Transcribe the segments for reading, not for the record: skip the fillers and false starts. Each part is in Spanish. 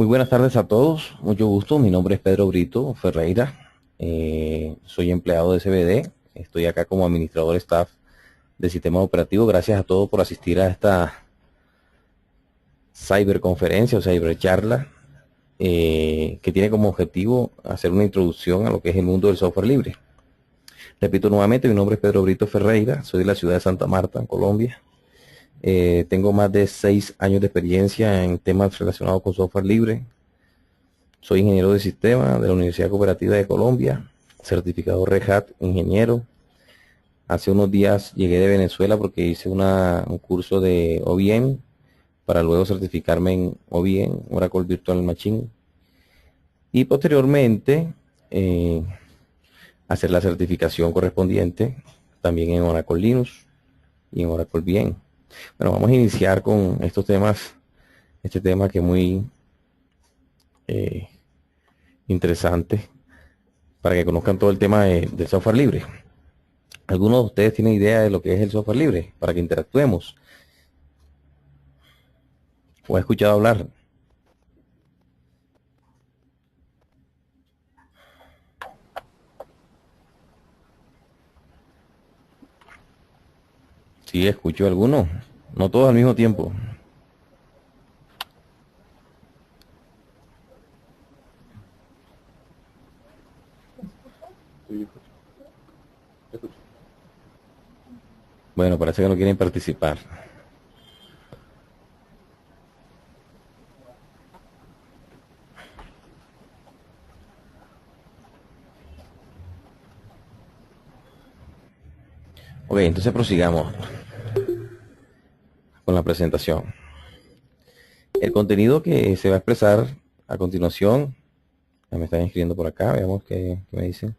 Muy buenas tardes a todos, mucho gusto. Mi nombre es Pedro Brito Ferreira. Soy empleado de CBD. Estoy acá como administrador staff de sistema operativo. Gracias a todos por asistir a esta cyberconferencia o cybercharla que tiene como objetivo hacer una introducción a lo que es el mundo del software libre. Repito nuevamente, mi nombre es Pedro Brito Ferreira, soy de la ciudad de Santa Marta, en Colombia. Tengo más de 6 años de experiencia en temas relacionados con software libre. Soy ingeniero de sistema de la Universidad Cooperativa de Colombia, certificado Red Hat, ingeniero. Hace unos días llegué de Venezuela porque hice un curso de OBM para luego certificarme en OBM, Oracle Virtual Machine. Y posteriormente hacer la certificación correspondiente también en Oracle Linux y en Oracle VM. Bueno, vamos a iniciar con estos temas, este tema que es muy interesante para que conozcan todo el tema del software libre. ¿Algunos de ustedes tienen idea de lo que es el software libre? Para que interactuemos. ¿O he escuchado hablar? Sí, escucho algunos. No todos al mismo tiempo. Bueno, parece que no quieren participar. Ok, entonces prosigamos con la presentación. El contenido que se va a expresar a continuación, ya me están escribiendo por acá, veamos qué me dicen.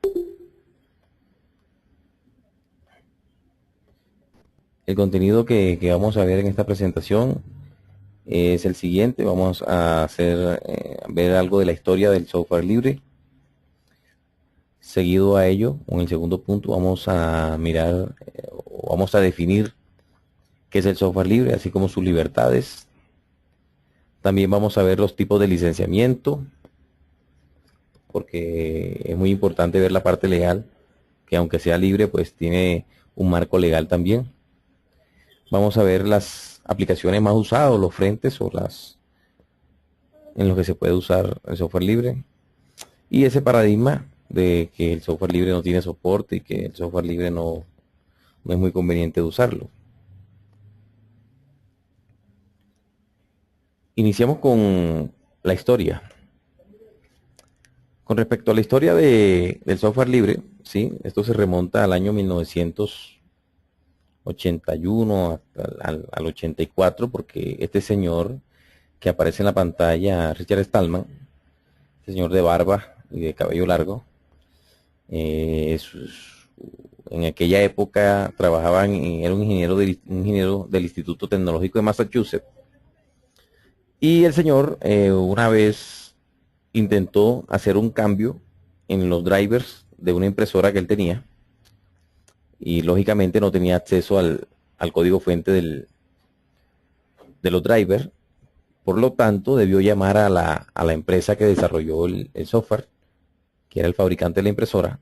El contenido que vamos a ver en esta presentación es el siguiente. Vamos a ver algo de la historia del software libre. Seguido a ello, en el segundo punto, vamos a mirar, vamos a definir qué es el software libre, así como sus libertades. También vamos a ver los tipos de licenciamiento, porque es muy importante ver la parte legal, que aunque sea libre, pues tiene un marco legal también. Vamos a ver las aplicaciones más usadas, los frentes o las en los que se puede usar el software libre. Y ese paradigma de que el software libre no tiene soporte y que el software libre no es muy conveniente de usarlo. Iniciamos con la historia. Con respecto a la historia del software libre, ¿sí? Esto se remonta al año 1981 hasta al 84, porque este señor que aparece en la pantalla, Richard Stallman, señor de barba y de cabello largo, en aquella época era un ingeniero del Instituto Tecnológico de Massachusetts. Y el señor una vez intentó hacer un cambio en los drivers de una impresora que él tenía y lógicamente no tenía acceso al código fuente de los drivers. Por lo tanto, debió llamar a la empresa que desarrolló el software, que era el fabricante de la impresora,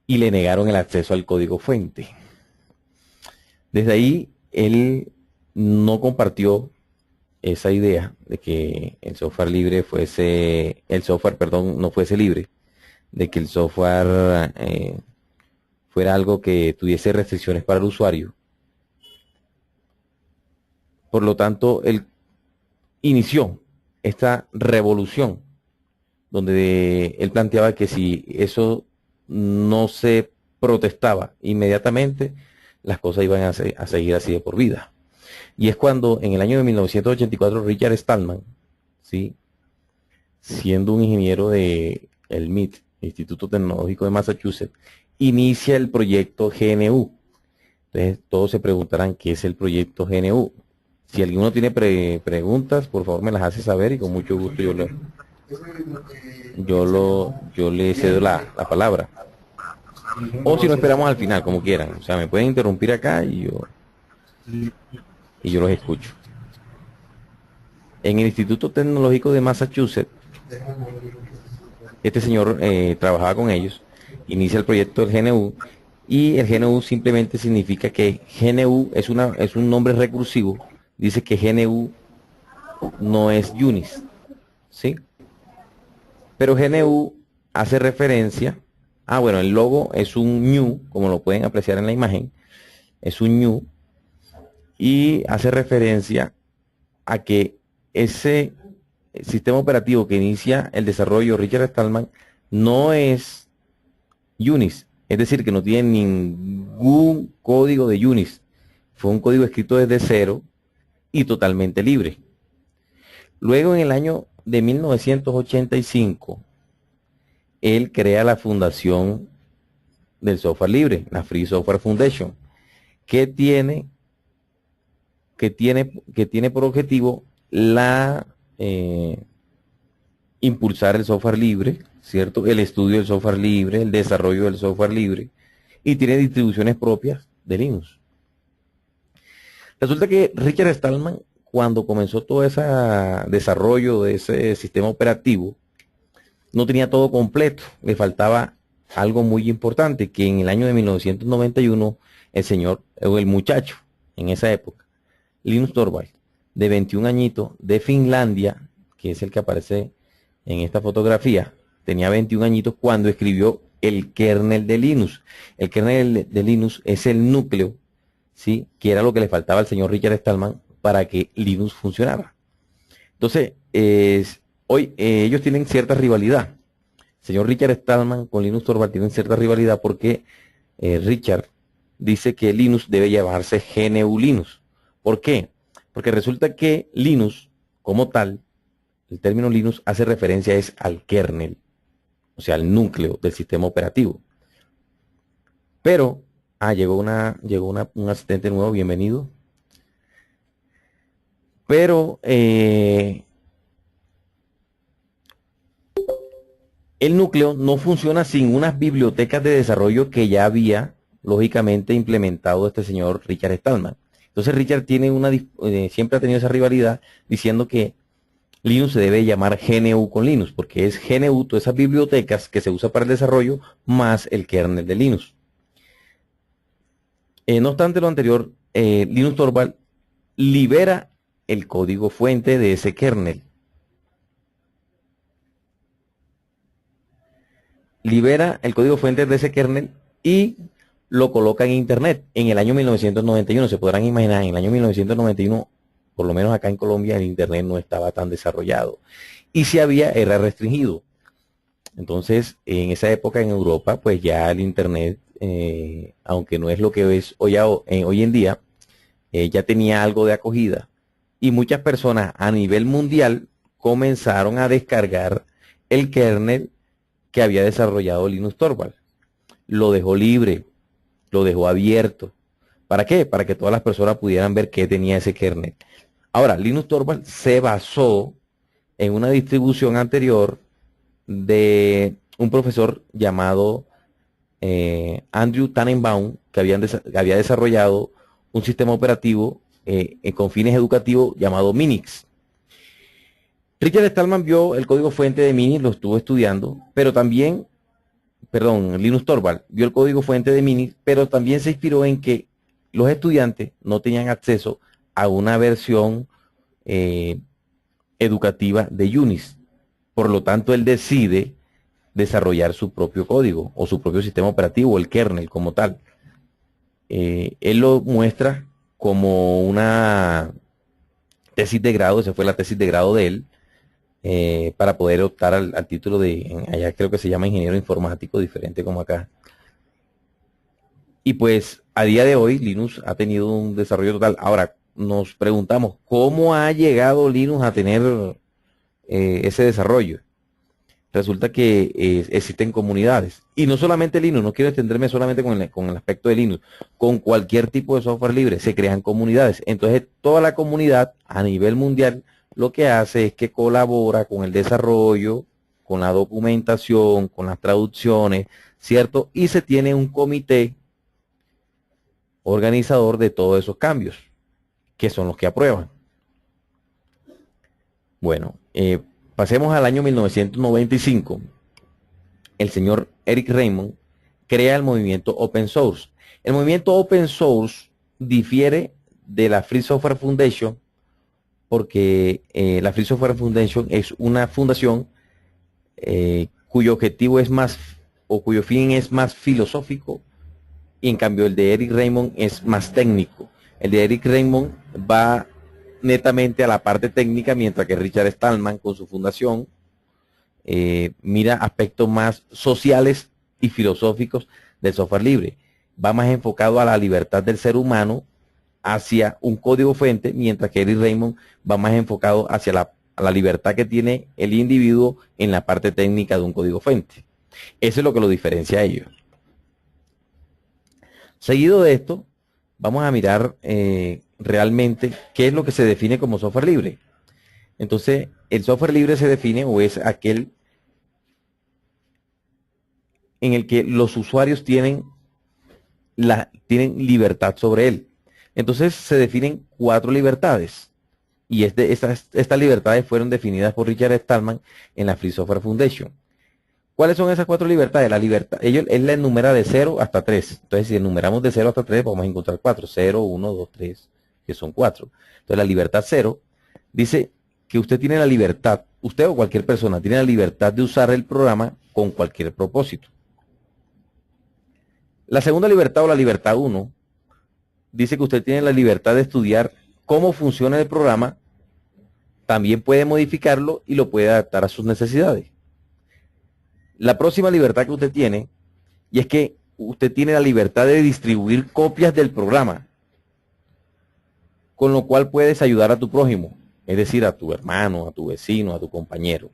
y le negaron el acceso al código fuente. Desde ahí, él no compartió esa idea de que el software libre fuese, el software, perdón, no fuese libre, de que el software fuera algo que tuviese restricciones para el usuario. Por lo tanto, él inició esta revolución donde él planteaba que si eso no se protestaba inmediatamente, las cosas iban a seguir así de por vida. Y es cuando en el año de 1984 Richard Stallman, ¿sí? Siendo un ingeniero de el MIT, Instituto Tecnológico de Massachusetts, inicia el proyecto GNU. Entonces todos se preguntarán qué es el proyecto GNU. Si alguno tiene preguntas, por favor me las hace saber y con mucho gusto yo le cedo la palabra. O si no, esperamos al final, como quieran. O sea, me pueden interrumpir acá y yo los escucho. En el Instituto Tecnológico de Massachusetts, este señor trabajaba con ellos, inicia el proyecto del GNU, y el GNU simplemente significa que GNU es un nombre recursivo, dice que GNU no es UNIS, ¿sí? Pero GNU hace referencia, bueno, el logo es un ñu, como lo pueden apreciar en la imagen, es un ñu, y hace referencia a que ese sistema operativo que inicia el desarrollo Richard Stallman no es UNIX, es decir, que no tiene ningún código de UNIX. Fue un código escrito desde cero y totalmente libre. Luego, en el año de 1985, él crea la fundación del software libre, la Free Software Foundation, que tiene, que tiene por objetivo la impulsar el software libre, ¿cierto? El estudio del software libre, el desarrollo del software libre, y tiene distribuciones propias de Linux. Resulta que Richard Stallman, cuando comenzó todo ese desarrollo de ese sistema operativo, no tenía todo completo, le faltaba algo muy importante, que en el año de 1991, el señor, o el muchacho, en esa época, Linus Torvalds, de 21 añitos, de Finlandia, que es el que aparece en esta fotografía, tenía 21 añitos cuando escribió el kernel de Linux. El kernel de Linux es el núcleo, ¿sí?, que era lo que le faltaba al señor Richard Stallman para que Linux funcionara. Entonces, hoy ellos tienen cierta rivalidad. El señor Richard Stallman con Linus Torvalds tienen cierta rivalidad porque Richard dice que Linux debe llamarse GNU Linux. ¿Por qué? Porque resulta que Linux, como tal, el término Linux hace referencia al kernel, o sea, al núcleo del sistema operativo. Pero, llegó un asistente nuevo, bienvenido. Pero el núcleo no funciona sin unas bibliotecas de desarrollo que ya había, lógicamente, implementado este señor Richard Stallman. Entonces Richard tiene siempre ha tenido esa rivalidad diciendo que Linux se debe llamar GNU con Linux, porque es GNU, todas esas bibliotecas que se usa para el desarrollo, más el kernel de Linux. No obstante lo anterior, Linus Torvalds libera el código fuente de ese kernel. Libera el código fuente de ese kernel y lo coloca en internet en el año 1991. Se podrán imaginar, en el año 1991, por lo menos acá en Colombia, el internet no estaba tan desarrollado. Y si había, era restringido. Entonces, en esa época en Europa, pues ya el internet, aunque no es lo que es hoy en día, ya tenía algo de acogida. Y muchas personas a nivel mundial comenzaron a descargar el kernel que había desarrollado Linus Torvalds. Lo dejó libre, lo dejó abierto. ¿Para qué? Para que todas las personas pudieran ver qué tenía ese kernel. Ahora, Linus Torvalds se basó en una distribución anterior de un profesor llamado Andrew Tannenbaum, que había desarrollado un sistema operativo con fines educativos llamado Minix. Richard Stallman vio el código fuente de Minix, lo estuvo estudiando, pero también, Linus Torvalds vio el código fuente de Minix, pero también se inspiró en que los estudiantes no tenían acceso a una versión educativa de Unix. Por lo tanto, él decide desarrollar su propio código o su propio sistema operativo, el kernel como tal. Él lo muestra como una tesis de grado, esa fue la tesis de grado de él, para poder optar al título de, allá creo que se llama ingeniero informático, diferente como acá. Y pues a día de hoy Linux ha tenido un desarrollo total. Ahora nos preguntamos, ¿cómo ha llegado Linux a tener ese desarrollo? Resulta que existen comunidades. Y no solamente Linux, no quiero extenderme solamente con el aspecto de Linux. Con cualquier tipo de software libre se crean comunidades. Entonces toda la comunidad a nivel mundial lo que hace es que colabora con el desarrollo, con la documentación, con las traducciones, ¿cierto? Y se tiene un comité organizador de todos esos cambios, que son los que aprueban. Bueno, pasemos al año 1995. El señor Eric Raymond crea el movimiento Open Source. El movimiento Open Source difiere de la Free Software Foundation porque la Free Software Foundation es una fundación cuyo objetivo es más, o cuyo fin es más filosófico, y en cambio el de Eric Raymond es más técnico. El de Eric Raymond va netamente a la parte técnica, mientras que Richard Stallman con su fundación mira aspectos más sociales y filosóficos del software libre. Va más enfocado a la libertad del ser humano hacia un código fuente, mientras que Eric Raymond va más enfocado hacia la libertad que tiene el individuo en la parte técnica de un código fuente. Eso es lo que lo diferencia a ellos. Seguido de esto, vamos a mirar realmente qué es lo que se define como software libre. Entonces, el software libre se define o es aquel en el que los usuarios tienen libertad sobre él. Entonces se definen 4 libertades. Y estas libertades fueron definidas por Richard Stallman en la Free Software Foundation. ¿Cuáles son esas 4 libertades? La libertad, él la enumera de 0 hasta 3. Entonces, si enumeramos de 0 hasta 3, vamos a encontrar 4. 0, 1, 2, 3, que son 4. Entonces, la libertad 0 dice que usted tiene la libertad, usted o cualquier persona tiene la libertad de usar el programa con cualquier propósito. La segunda libertad o la libertad 1 dice que usted tiene la libertad de estudiar cómo funciona el programa, también puede modificarlo y lo puede adaptar a sus necesidades. La próxima libertad que usted tiene, y es que usted tiene la libertad de distribuir copias del programa, con lo cual puedes ayudar a tu prójimo, es decir, a tu hermano, a tu vecino, a tu compañero.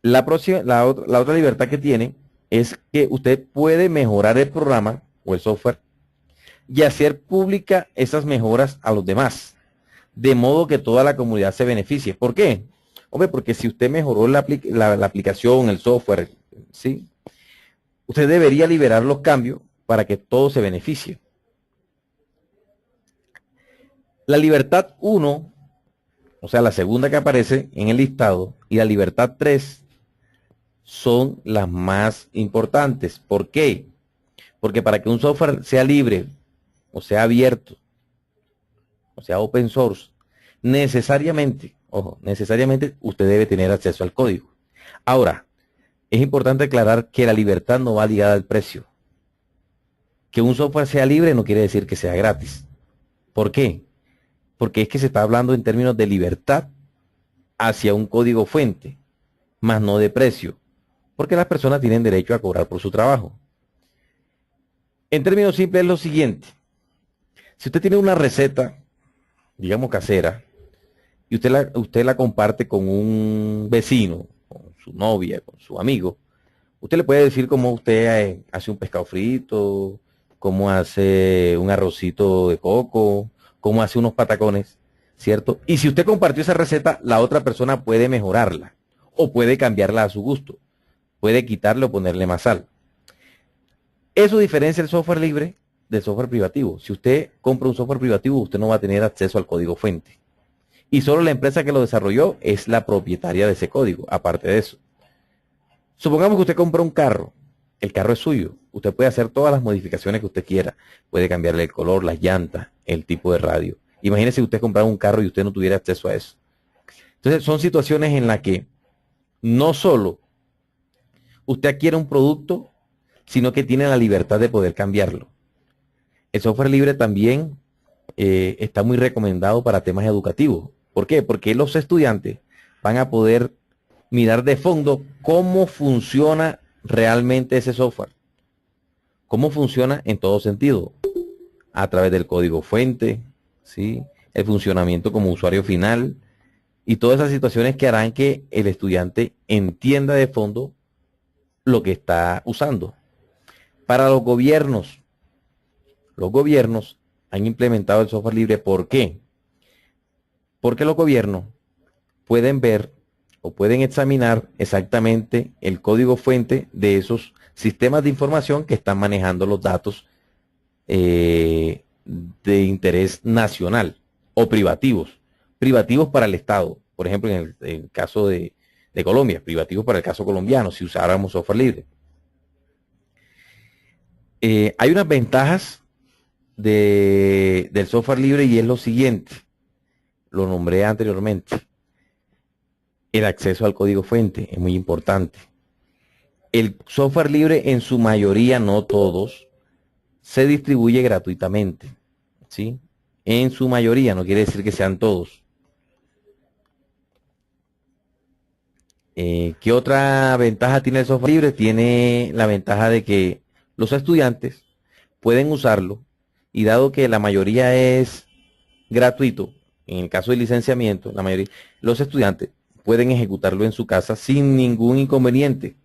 La otra libertad que tiene es que usted puede mejorar el programa o el software y hacer pública esas mejoras a los demás, de modo que toda la comunidad se beneficie. ¿Por qué? Hombre, porque si usted mejoró la aplicación, el software, ¿sí? Usted debería liberar los cambios para que todo se beneficie. La libertad 1, o sea, la segunda que aparece en el listado, y la libertad 3 son las más importantes. ¿Por qué? Porque para que un software sea libre, o sea abierto, o sea open source, necesariamente, ojo, necesariamente usted debe tener acceso al código. Ahora, es importante aclarar que la libertad no va ligada al precio. Que un software sea libre no quiere decir que sea gratis. ¿Por qué? Porque es que se está hablando en términos de libertad hacia un código fuente, más no de precio. Porque las personas tienen derecho a cobrar por su trabajo. En términos simples es lo siguiente. Si usted tiene una receta, digamos casera, y usted la comparte con un vecino, con su novia, con su amigo, usted le puede decir cómo usted hace un pescado frito, cómo hace un arrocito de coco, cómo hace unos patacones, ¿cierto? Y si usted compartió esa receta, la otra persona puede mejorarla o puede cambiarla a su gusto. Puede quitarle o ponerle más sal. Eso diferencia el software libre del software privativo. Si usted compra un software privativo, usted no va a tener acceso al código fuente. Y solo la empresa que lo desarrolló es la propietaria de ese código, aparte de eso. Supongamos que usted compra un carro. El carro es suyo. Usted puede hacer todas las modificaciones que usted quiera. Puede cambiarle el color, las llantas, el tipo de radio. Imagínese si usted comprara un carro y usted no tuviera acceso a eso. Entonces son situaciones en las que no solo usted adquiere un producto, sino que tiene la libertad de poder cambiarlo. El software libre también está muy recomendado para temas educativos. ¿Por qué? Porque los estudiantes van a poder mirar de fondo cómo funciona realmente ese software. Cómo funciona en todo sentido. A través del código fuente, ¿sí? El funcionamiento como usuario final y todas esas situaciones que harán que el estudiante entienda de fondo lo que está usando. Para los gobiernos han implementado el software libre. ¿Por qué? Porque los gobiernos pueden ver o pueden examinar exactamente el código fuente de esos sistemas de información que están manejando los datos de interés nacional o privativos. privativos para el Estado. Por ejemplo, en el caso de Colombia, privativos para el caso colombiano, si usáramos software libre. Hay unas ventajas del software libre y es lo siguiente, lo nombré anteriormente. El acceso al código fuente es muy importante. El software libre en su mayoría, no todos, se distribuye gratuitamente, ¿sí? En su mayoría, no quiere decir que sean todos. ¿Qué otra ventaja tiene el software libre? Tiene la ventaja de que los estudiantes pueden usarlo y dado que la mayoría es gratuito, en el caso de licenciamiento, la mayoría, los estudiantes pueden ejecutarlo en su casa sin ningún inconveniente,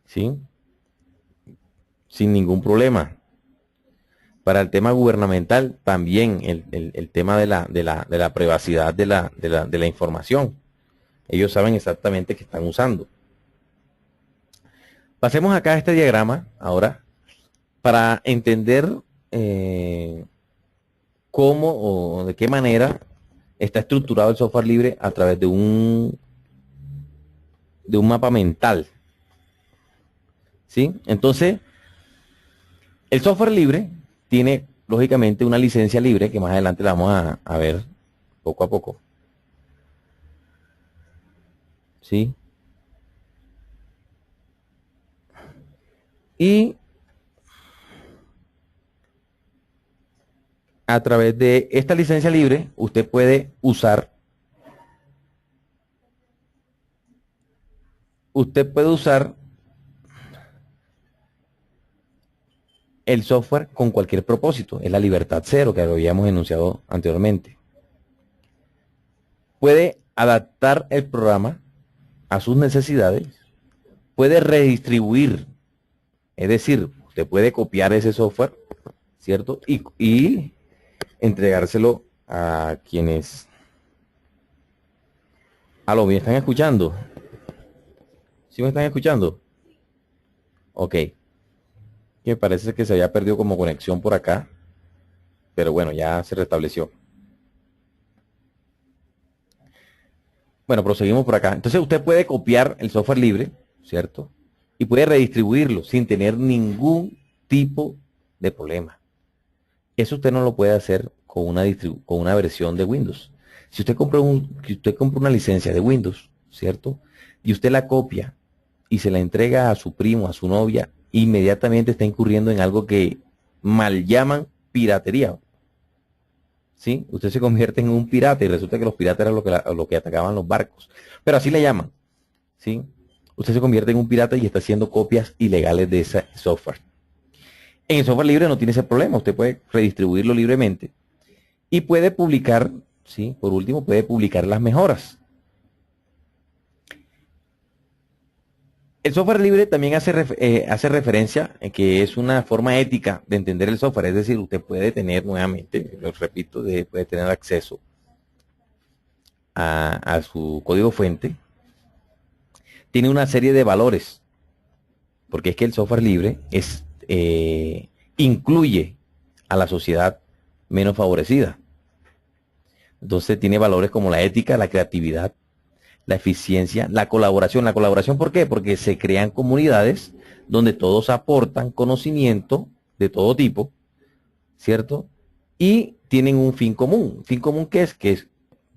¿sí? Sin ningún problema. Para el tema gubernamental, también el tema de la privacidad de la información. Ellos saben exactamente qué están usando. Pasemos acá a este diagrama ahora para entender cómo o de qué manera está estructurado el software libre a través de un mapa mental. ¿Sí? Entonces, el software libre tiene, lógicamente, una licencia libre que más adelante la vamos a ver poco a poco. ¿Sí? Y a través de esta licencia libre, usted puede usar el software con cualquier propósito. Es la libertad cero que lo habíamos enunciado anteriormente. Puede adaptar el programa a sus necesidades. Puede redistribuir. Es decir, usted puede copiar ese software, ¿cierto? Y entregárselo a quienes... ¿Aló, me están escuchando? ¿Sí me están escuchando? Ok. Me parece que se había perdido como conexión por acá. Pero bueno, ya se restableció. Bueno, proseguimos por acá. Entonces usted puede copiar el software libre, ¿cierto? Y puede redistribuirlo sin tener ningún tipo de problema. Eso usted no lo puede hacer con una versión de Windows. Si usted compra una licencia de Windows, ¿cierto? Y usted la copia y se la entrega a su primo, a su novia, inmediatamente está incurriendo en algo que mal llaman piratería. ¿Sí? Usted se convierte en un pirata y resulta que los piratas eran lo que atacaban los barcos. Pero así le llaman. ¿Sí? Usted se convierte en un pirata y está haciendo copias ilegales de ese software. En el software libre no tiene ese problema. Usted puede redistribuirlo libremente y puede publicar, ¿sí? Por último, puede publicar las mejoras. El software libre también hace referencia en que es una forma ética de entender el software. Es decir, usted puede tener, nuevamente, lo repito, puede tener acceso a su código fuente. Tiene una serie de valores, porque es que el software libre incluye a la sociedad menos favorecida. Entonces tiene valores como la ética, la creatividad, la eficiencia, la colaboración. ¿La colaboración por qué? Porque se crean comunidades donde todos aportan conocimiento de todo tipo, ¿cierto? Y tienen un fin común. ¿Un fin común qué es? Que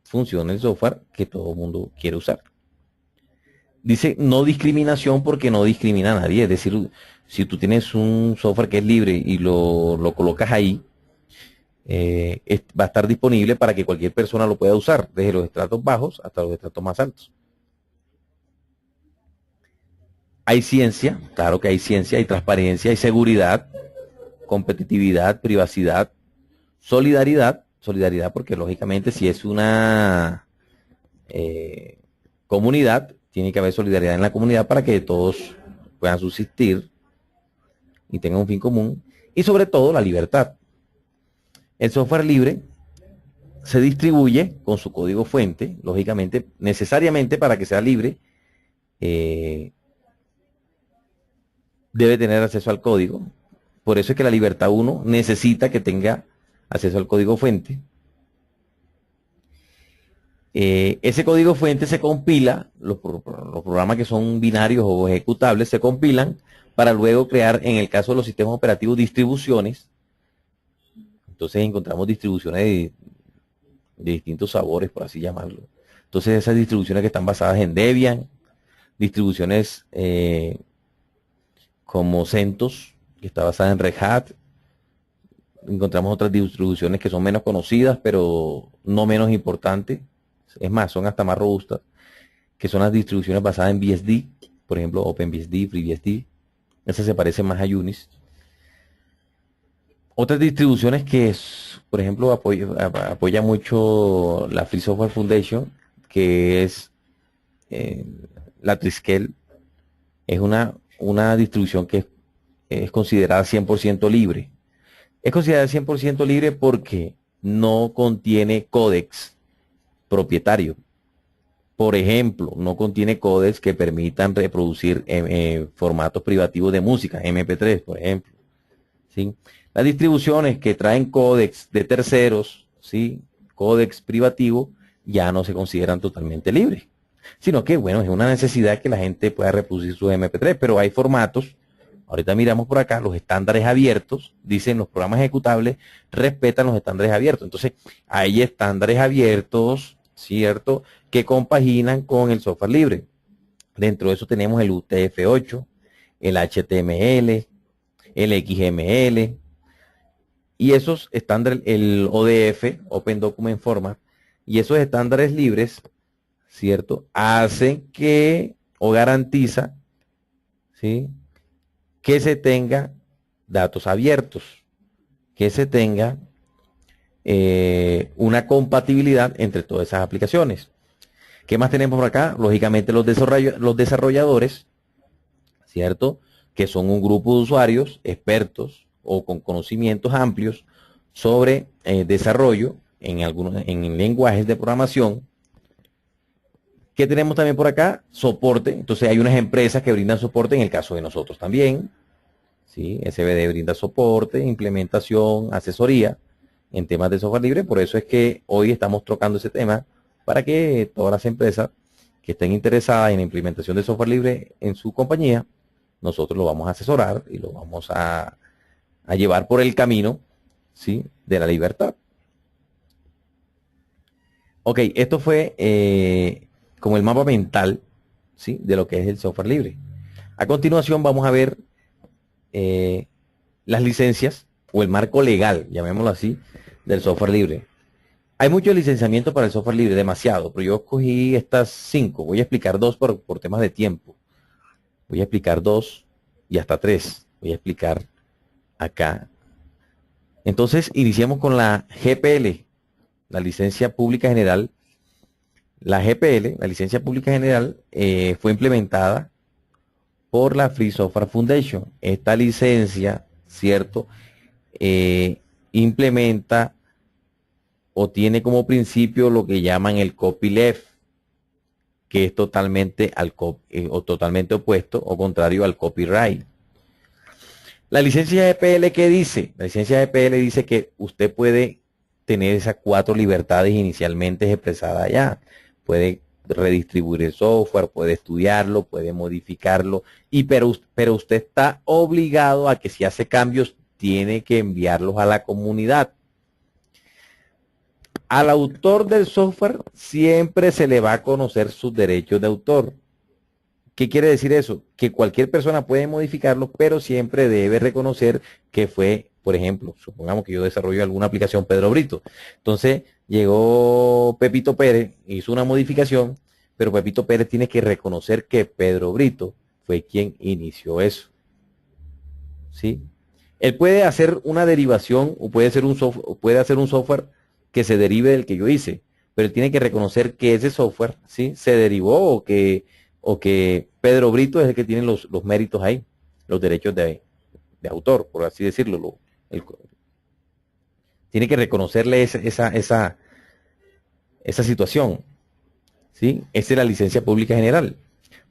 funcione el software que todo el mundo quiere usar. Dice no discriminación porque no discrimina a nadie. Es decir, si tú tienes un software que es libre y lo colocas ahí, va a estar disponible para que cualquier persona lo pueda usar, desde los estratos bajos hasta los estratos más altos. Hay ciencia, claro que hay ciencia, hay transparencia, hay seguridad, competitividad, privacidad, solidaridad porque lógicamente si es una comunidad, tiene que haber solidaridad en la comunidad para que todos puedan subsistir y tengan un fin común, y sobre todo la libertad. El software libre se distribuye con su código fuente, lógicamente, necesariamente para que sea libre, debe tener acceso al código. Por eso es que la libertad 1 necesita que tenga acceso al código fuente. Ese código fuente se compila, los programas que son binarios o ejecutables se compilan para luego crear, en el caso de los sistemas operativos, distribuciones. Entonces encontramos distribuciones de distintos sabores, por así llamarlo. Entonces esas distribuciones que están basadas en Debian, distribuciones como CentOS, que está basada en Red Hat. Encontramos otras distribuciones que son menos conocidas, pero no menos importantes. Es más, son hasta más robustas, que son las distribuciones basadas en BSD, por ejemplo, OpenBSD, FreeBSD. Esa se parece más a Unix. Otras distribuciones que, por ejemplo, apoya mucho la Free Software Foundation, que es la Triskel, es una distribución que es considerada 100% libre. Es considerada 100% libre porque no contiene códex propietario. Por ejemplo, no contiene códex que permitan reproducir formatos privativos de música, MP3, por ejemplo. ¿Sí? Las distribuciones que traen códex de terceros, ¿sí? Códex privativo, ya no se consideran totalmente libres. Sino que, bueno, es una necesidad que la gente pueda reproducir sus MP3, pero hay formatos. Ahorita miramos por acá, los estándares abiertos, dicen los programas ejecutables, respetan los estándares abiertos. Entonces, hay estándares abiertos, ¿cierto?, que compaginan con el software libre. Dentro de eso tenemos el UTF-8, el HTML, el XML, y esos estándares, el ODF, Open Document Format, y esos estándares libres, ¿cierto?, hacen que, o garantiza, ¿sí?, que se tenga datos abiertos, que se tenga una compatibilidad entre todas esas aplicaciones. ¿Qué más tenemos por acá? Lógicamente los desarrolladores, ¿cierto?, que son un grupo de usuarios expertos o con conocimientos amplios sobre desarrollo en lenguajes de programación. ¿Qué tenemos también por acá? Soporte. Entonces hay unas empresas que brindan soporte, en el caso de nosotros también. ¿Sí? SBD brinda soporte, implementación, asesoría en temas de software libre. Por eso es que hoy estamos tocando ese tema para que todas las empresas que estén interesadas en la implementación de software libre en su compañía, nosotros lo vamos a asesorar y lo vamos a llevar por el camino, ¿sí?, de la libertad. Ok, esto fue como el mapa mental, ¿sí?, de lo que es el software libre. A continuación vamos a ver las licencias o el marco legal, llamémoslo así, del software libre. Hay mucho licenciamiento para el software libre, demasiado, pero yo escogí estas 5. Voy a explicar 2 por temas de tiempo. Voy a explicar 2 y hasta 3. Voy a explicar acá. Entonces, iniciamos con la GPL, la licencia pública general. La GPL, la licencia pública general, fue implementada por la Free Software Foundation. Esta licencia, ¿cierto?, implementa o tiene como principio lo que llaman el copyleft, que es totalmente totalmente opuesto o contrario al copyright. La licencia EPL, ¿qué dice? La licencia EPL dice que usted puede tener esas 4 libertades inicialmente expresadas allá. Puede redistribuir el software, puede estudiarlo, puede modificarlo, pero usted está obligado a que si hace cambios, tiene que enviarlos a la comunidad. Al autor del software siempre se le va a conocer sus derechos de autor. ¿Qué quiere decir eso? Que cualquier persona puede modificarlo, pero siempre debe reconocer que fue, por ejemplo, supongamos que yo desarrollo alguna aplicación Pedro Brito. Entonces llegó Pepito Pérez, hizo una modificación, pero Pepito Pérez tiene que reconocer que Pedro Brito fue quien inició eso. ¿Sí? Él puede hacer una derivación o puede hacer un software que se derive del que yo hice, pero él tiene que reconocer que ese software, ¿sí?, se derivó o que Pedro Brito es el que tiene los méritos ahí, los derechos de autor, por así decirlo. Tiene que reconocerle esa situación, ¿sí? Esa es la licencia pública general.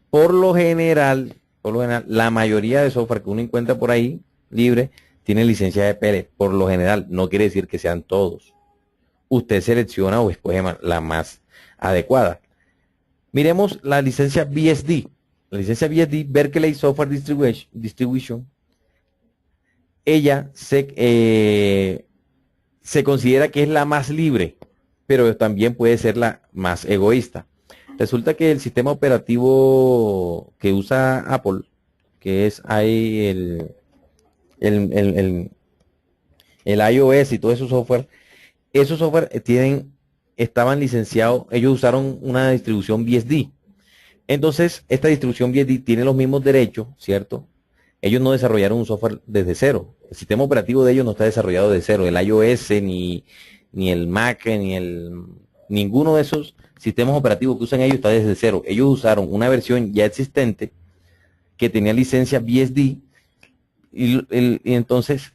Por lo general, la mayoría de software que uno encuentra por ahí, libre, tiene licencia EPL. Por lo general, no quiere decir que sean todos. Usted selecciona o escoge la más adecuada. Miremos la licencia BSD. La licencia BSD, Berkeley Software Distribution, ella se considera que es la más libre, pero también puede ser la más egoísta. Resulta que el sistema operativo que usa Apple, que es ahí el iOS y todo esos software estaban licenciados, ellos usaron una distribución BSD. Entonces, esta distribución BSD tiene los mismos derechos, ¿cierto? Ellos no desarrollaron un software desde cero. El sistema operativo de ellos no está desarrollado desde cero. El iOS, ni el Mac, ninguno de esos sistemas operativos que usan ellos está desde cero. Ellos usaron una versión ya existente que tenía licencia BSD y entonces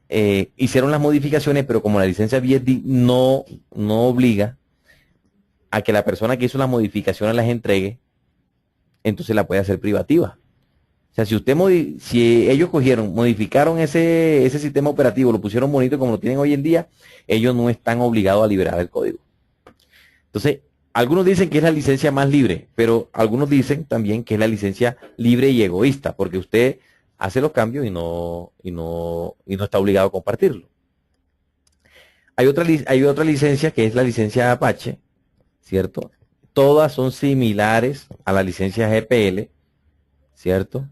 hicieron las modificaciones, pero como la licencia BSD no obliga a que la persona que hizo las modificaciones las entregue, entonces la puede hacer privativa. O sea, si ellos modificaron ese sistema operativo, lo pusieron bonito como lo tienen hoy en día, ellos no están obligados a liberar el código. Entonces, algunos dicen que es la licencia más libre, pero algunos dicen también que es la licencia libre y egoísta, porque usted hace los cambios y no está obligado a compartirlo. Hay otra licencia que es la licencia Apache, ¿cierto? Todas son similares a la licencia GPL, ¿cierto?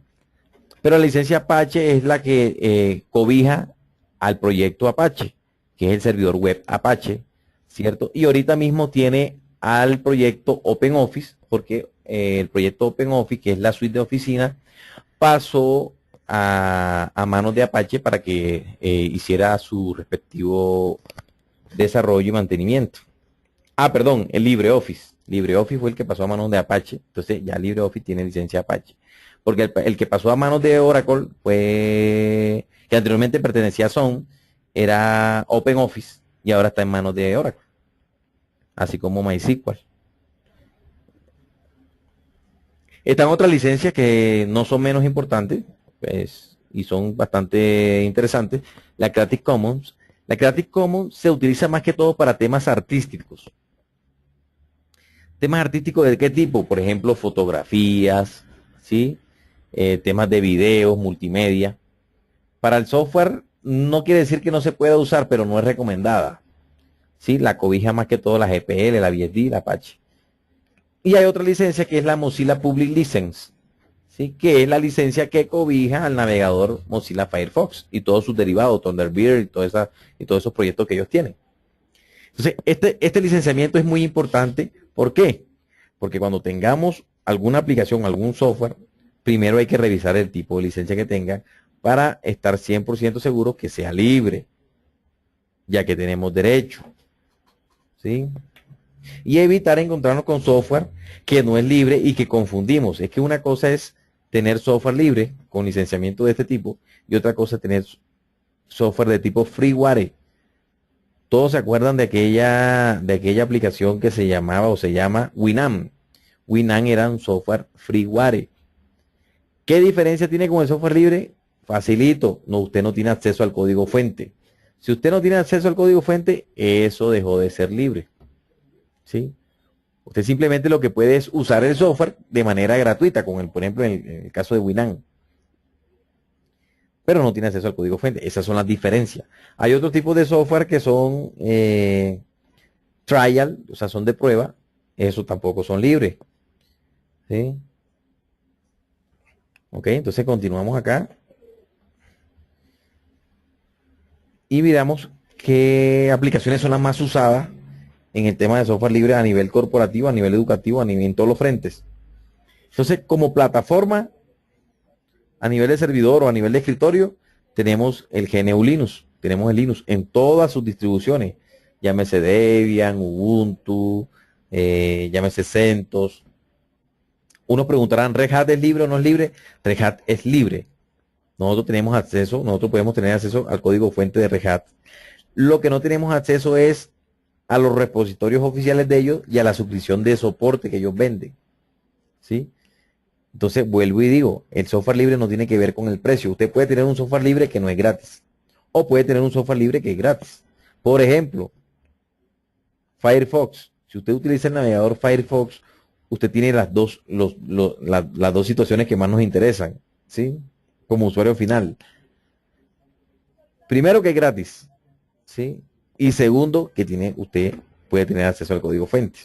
Pero la licencia Apache es la que cobija al proyecto Apache, que es el servidor web Apache, ¿cierto? Y ahorita mismo tiene al proyecto OpenOffice, porque el proyecto OpenOffice, que es la suite de oficina, pasó a manos de Apache para que hiciera su respectivo desarrollo y mantenimiento. Perdón, el LibreOffice. LibreOffice fue el que pasó a manos de Apache, entonces ya LibreOffice tiene licencia Apache. Porque el que pasó a manos de Oracle fue, que anteriormente pertenecía a Sun, era OpenOffice y ahora está en manos de Oracle. Así como MySQL. Están otras licencias que no son menos importantes, pues, y son bastante interesantes. La Creative Commons. La Creative Commons se utiliza más que todo para temas artísticos. ¿Temas artísticos de qué tipo? Por ejemplo, fotografías, ¿sí? Temas de videos, multimedia. Para el software no quiere decir que no se pueda usar, pero no es recomendada. ¿Sí? La cobija más que todo la GPL, la BSD, la Apache. Y hay otra licencia que es la Mozilla Public License, ¿sí? Que es la licencia que cobija al navegador Mozilla Firefox y todos sus derivados, Thunderbird y todos esos proyectos que ellos tienen. Entonces, este licenciamiento es muy importante. ¿Por qué? Porque cuando tengamos alguna aplicación, algún software, primero hay que revisar el tipo de licencia que tenga para estar 100% seguro que sea libre, ya que tenemos derecho, ¿sí? Y evitar encontrarnos con software que no es libre y que confundimos. Es que una cosa es tener software libre con licenciamiento de este tipo y otra cosa es tener software de tipo freeware. Todos se acuerdan de aquella aplicación que se llamaba o se llama Winamp. Winamp era un software freeware. ¿Qué diferencia tiene con el software libre? Facilito, usted no tiene acceso al código fuente. Si usted no tiene acceso al código fuente, eso dejó de ser libre, ¿sí? Usted simplemente lo que puede es usar el software de manera gratuita, por ejemplo, en el caso de Winamp. Pero no tiene acceso al código fuente. Esas son las diferencias. Hay otros tipos de software que son trial, o sea, son de prueba. Esos tampoco son libres, ¿sí? Ok, entonces continuamos acá. Y miramos qué aplicaciones son las más usadas en el tema de software libre a nivel corporativo, a nivel educativo, en todos los frentes. Entonces, como plataforma, a nivel de servidor o a nivel de escritorio, tenemos el GNU Linux. Tenemos el Linux en todas sus distribuciones. Llámese Debian, Ubuntu, llámese CentOS. Unos preguntarán, ¿Red Hat es libre o no es libre? Red Hat es libre. Nosotros podemos tener acceso al código fuente de Red Hat. Lo que no tenemos acceso es a los repositorios oficiales de ellos y a la suscripción de soporte que ellos venden, ¿sí? Entonces, vuelvo y digo, el software libre no tiene que ver con el precio. Usted puede tener un software libre que no es gratis, o puede tener un software libre que es gratis. Por ejemplo, Firefox. Si usted utiliza el navegador Firefox, usted tiene las dos situaciones que más nos interesan, ¿sí? Como usuario final. Primero, que es gratis, ¿sí? Y segundo, que usted puede tener acceso al código fuente.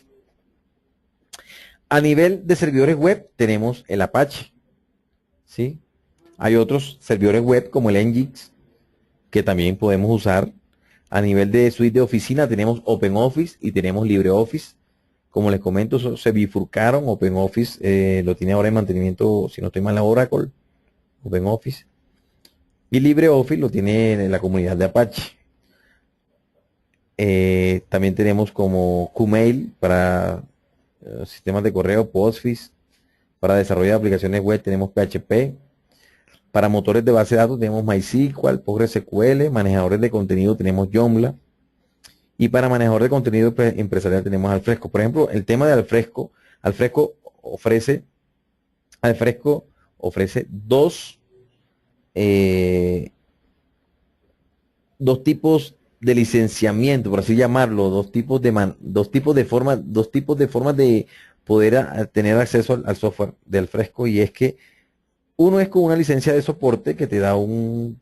A nivel de servidores web, tenemos el Apache, ¿sí? Hay otros servidores web como el Nginx, que también podemos usar. A nivel de suite de oficina, tenemos OpenOffice y tenemos LibreOffice. Como les comento, se bifurcaron. OpenOffice lo tiene ahora en mantenimiento, si no estoy mal, la Oracle, OpenOffice. Y LibreOffice lo tiene en la comunidad de Apache. También tenemos como Qmail para sistemas de correo, Postfix. Para desarrollo de aplicaciones web tenemos PHP. Para motores de base de datos tenemos MySQL, PostgreSQL. Manejadores de contenido tenemos Joomla. Y para manejador de contenido empresarial tenemos Alfresco. Por ejemplo, el tema de Alfresco. Alfresco ofrece dos tipos de licenciamiento, por así llamarlo, dos tipos de formas de poder tener acceso al software de Alfresco. Y es que uno es con una licencia de soporte que te da un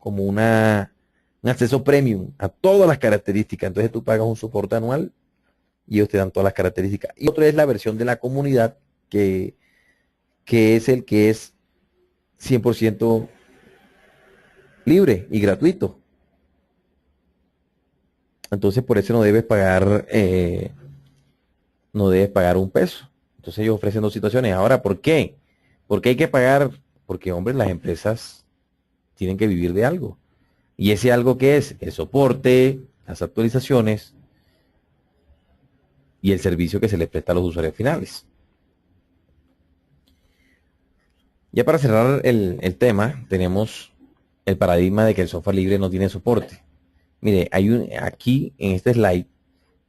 acceso premium a todas las características. Entonces tú pagas un soporte anual y ellos te dan todas las características. Y otro es la versión de la comunidad que es el que es 100% libre y gratuito. Entonces por eso no debes pagar un peso. Entonces ellos ofrecen dos situaciones. Ahora, ¿por qué? ¿Por qué hay que pagar? Porque, hombre, las empresas tienen que vivir de algo. Y ese algo, que es el soporte, las actualizaciones y el servicio que se les presta a los usuarios finales. Ya para cerrar el tema, tenemos el paradigma de que el software libre no tiene soporte. Mire, aquí en este slide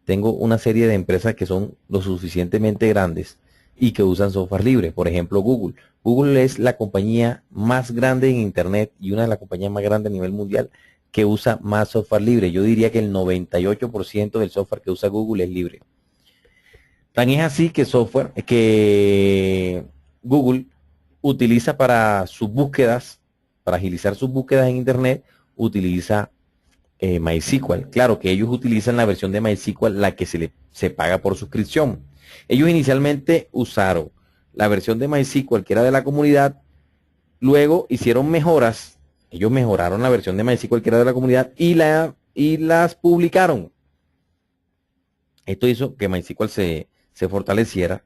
tengo una serie de empresas que son lo suficientemente grandes y que usan software libre. Por ejemplo, Google. Google es la compañía más grande en Internet y una de las compañías más grandes a nivel mundial que usa más software libre. Yo diría que el 98% del software que usa Google es libre. Tan es así que Google utiliza para sus búsquedas, para agilizar sus búsquedas en Internet, utiliza MySQL. Claro que ellos utilizan la versión de MySQL, la que se paga por suscripción. Ellos inicialmente usaron la versión de MySQL que era de la comunidad, luego hicieron mejoras, ellos mejoraron la versión de MySQL que era de la comunidad y las publicaron. Esto hizo que MySQL se fortaleciera,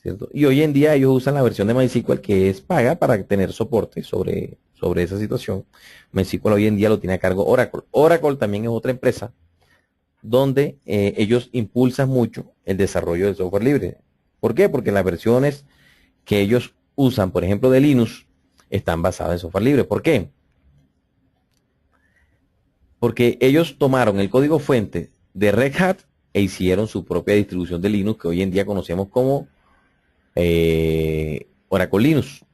¿cierto? Y hoy en día ellos usan la versión de MySQL que es paga para tener soporte sobre esa situación. MySQL hoy en día lo tiene a cargo Oracle. Oracle también es otra empresa donde ellos impulsan mucho el desarrollo del software libre. ¿Por qué? Porque las versiones que ellos usan, por ejemplo, de Linux, están basadas en software libre. ¿Por qué? Porque ellos tomaron el código fuente de Red Hat e hicieron su propia distribución de Linux que hoy en día conocemos como Oracle Linux.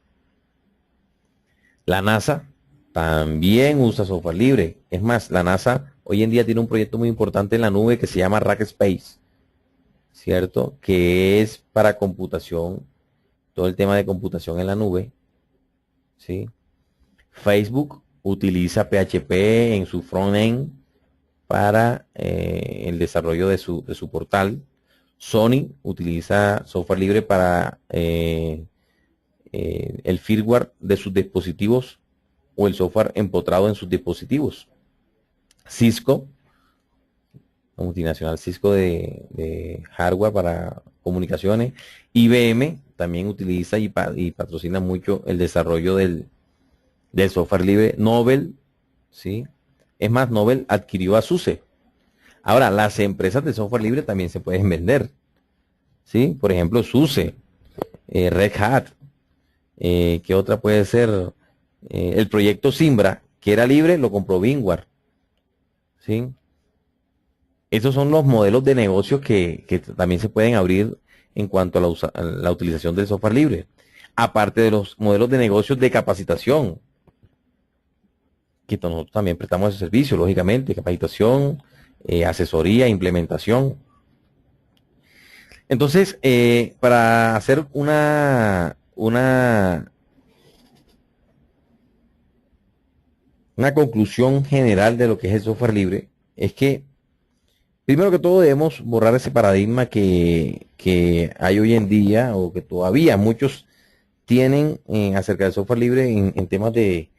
La NASA también usa software libre. Es más, la NASA hoy en día tiene un proyecto muy importante en la nube que se llama Rackspace, ¿cierto? Que es para computación, todo el tema de computación en la nube, ¿sí? Facebook utiliza PHP en su frontend para el desarrollo de su portal. Sony utiliza software libre para el firmware de sus dispositivos o el software empotrado en sus dispositivos. Cisco, la multinacional Cisco de hardware para comunicaciones. IBM también utiliza y patrocina mucho el desarrollo del software libre. Nobel, ¿sí? Es más, Nobel adquirió a SUSE. Ahora, las empresas de software libre también se pueden vender, ¿sí? Por ejemplo, SUSE, Red Hat, ¿qué otra puede ser? El proyecto Simbra, que era libre, lo compró VMware, ¿sí? Esos son los modelos de negocio que también se pueden abrir en cuanto a la utilización del software libre. Aparte de los modelos de negocios de capacitación, que nosotros también prestamos ese servicio, lógicamente, capacitación, asesoría, implementación. Entonces, para hacer una conclusión general de lo que es el software libre, es que primero que todo debemos borrar ese paradigma que hay hoy en día o que todavía muchos tienen acerca del software libre en temas de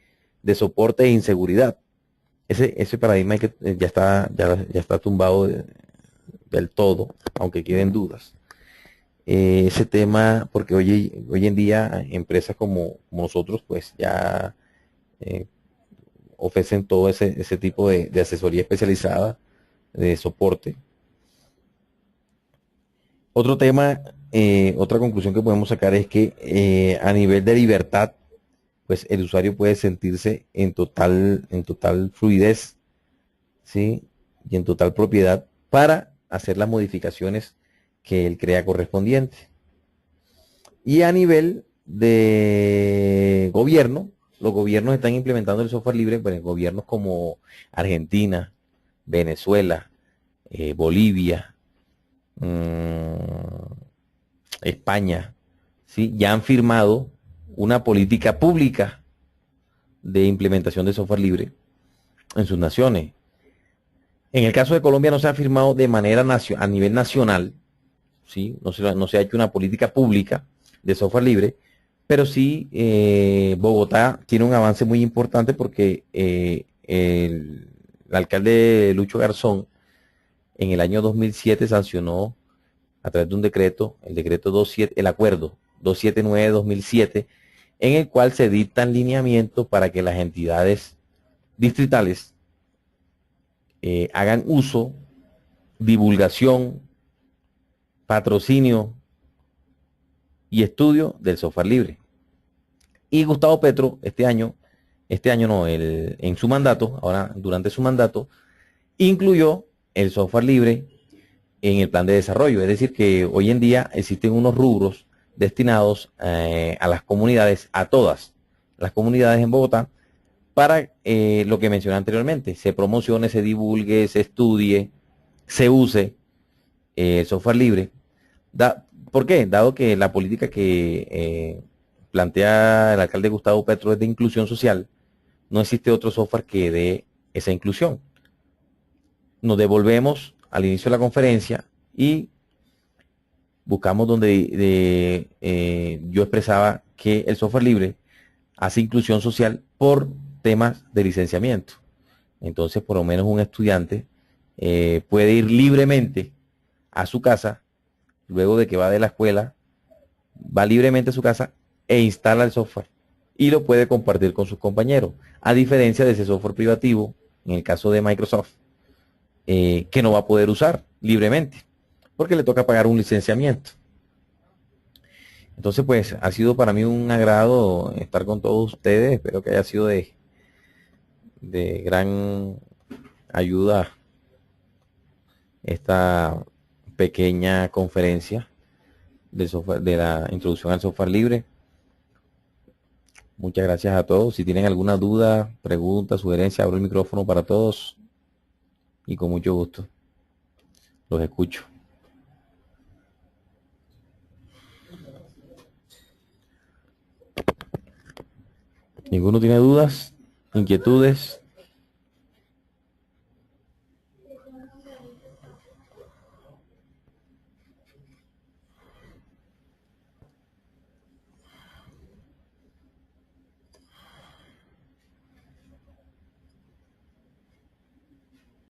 soporte e inseguridad. Ese paradigma ya está tumbado del todo, aunque queden dudas. Ese tema, porque hoy en día empresas como nosotros pues ya eh, ofrecen todo ese tipo de asesoría especializada, de soporte. Otro tema, otra conclusión que podemos sacar es que a nivel de libertad, pues el usuario puede sentirse en total fluidez, ¿sí? Y en total propiedad para hacer las modificaciones que él crea correspondiente. Y a nivel de gobierno, los gobiernos están implementando el software libre, bueno, gobiernos como Argentina, Venezuela, Bolivia, mmm, España, ¿sí? Ya han firmado una política pública de implementación de software libre en sus naciones. En el caso de Colombia no se ha firmado de manera a nivel nacional, ¿sí? No se ha hecho una política pública de software libre, pero sí Bogotá tiene un avance muy importante porque el alcalde Lucho Garzón en el año 2007 sancionó a través de un decreto, el decreto 27, el acuerdo 279-2007, en el cual se dictan lineamientos para que las entidades distritales hagan uso, divulgación, patrocinio y estudio del software libre. Y Gustavo Petro este año no, en su mandato, ahora durante su mandato, incluyó el software libre en el plan de desarrollo. Es decir, que hoy en día existen unos rubros destinados a las comunidades, a todas las comunidades en Bogotá, para lo que mencioné anteriormente, se promocione, se divulgue, se estudie, se use el software libre. ¿Por qué? Dado que la política que plantea el alcalde Gustavo Petro es de inclusión social, no existe otro software que dé esa inclusión. Nos devolvemos al inicio de la conferencia y buscamos donde yo expresaba que el software libre hace inclusión social por temas de licenciamiento. Entonces, por lo menos un estudiante puede ir libremente a su casa, luego de que va de la escuela, va libremente a su casa e instala el software y lo puede compartir con sus compañeros, a diferencia de ese software privativo, en el caso de Microsoft, que no va a poder usar libremente, porque le toca pagar un licenciamiento. Entonces, pues, ha sido para mí un agrado estar con todos ustedes. Espero que haya sido de gran ayuda esta pequeña conferencia del software, de la introducción al software libre. Muchas gracias a todos. Si tienen alguna duda, pregunta, sugerencia, abro el micrófono para todos y con mucho gusto los escucho. ¿Ninguno tiene dudas, inquietudes?